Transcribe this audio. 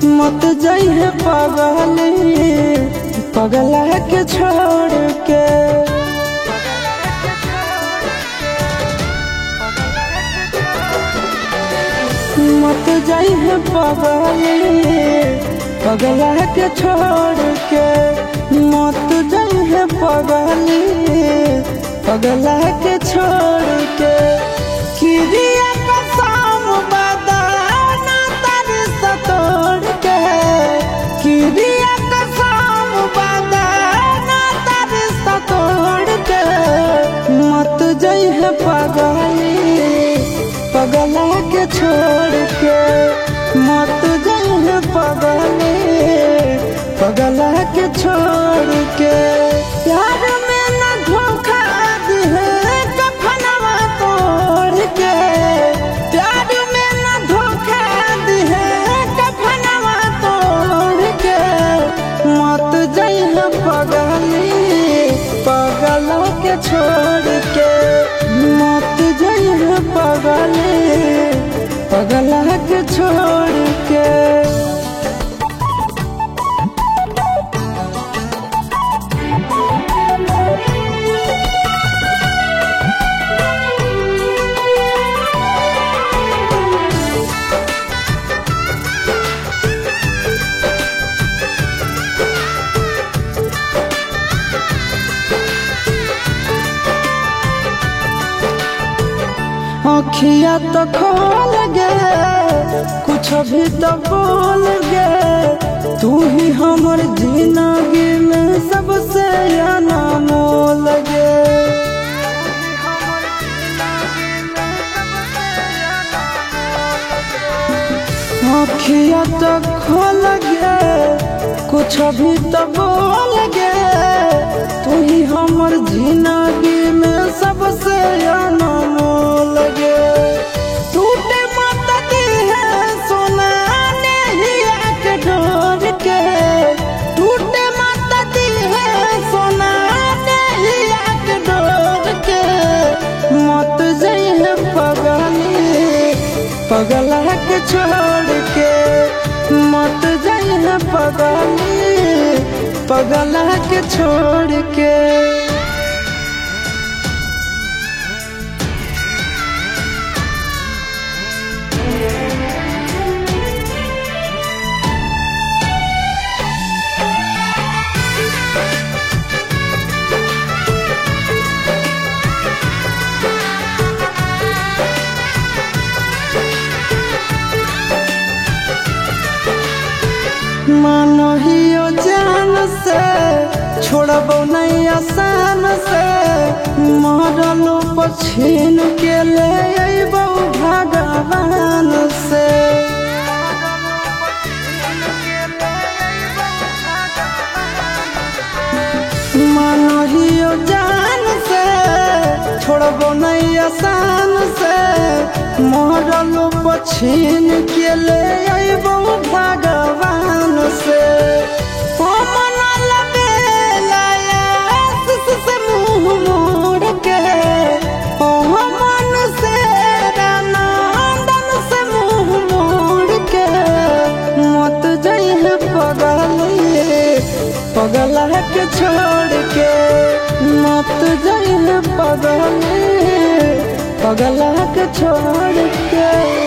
मत जाइए पगली पगला के छोड़ के। मत जाइए पगली पगला के छोड़ के। मत जाइए पगली पगला के छोड़ के। किरिया कसम बदाना तारे सतोड़ के। किरिया कसम बदाना तारे सतोड़ के। मत जाइए पगली पगला के छोड़ के। मत जाइए पगली पगला के छोड़ के। प्यार में न धोखा दिहे कफनवा तोड़ के। प्यार में न धोखा दिहे कफनवा तोड़ के। मत जाइए पगली पगला के छोड़ के। मत जाइए पगली पगला के छोड़ के। अखिया तो खोल गे कुछ भी तो बोल गे। तू ही हमर जिंदगी में सबसे अनमोल गे। अखिया तो खोल गे कुछ भी तो बोल गे। तू ही हमर जिंदगी में सबसे अनमोल गे। टूटे मत दिहे सोना नैया के डोर के। टूटे मत दिहे सोना नैया के डोर के। मत जाइए पगली पगला के छोड़ के। मत जाइए पगली पगला के छोड़ के। मानो हियो जान से छोड़बो नहीं आसान से। मरलो पछीन के ले अइबो भगवान से। मानो हियो जान से छोड़बो नहीं आसान से। मरलो पछीन के ले अइबो भगवान से। से मुँह मोड़ के मन से रानंदन से मुँह मोड़ के। मत जाइए पगली पगला के छोड़ के। मत जाइए पगली पगला के छोड़ के।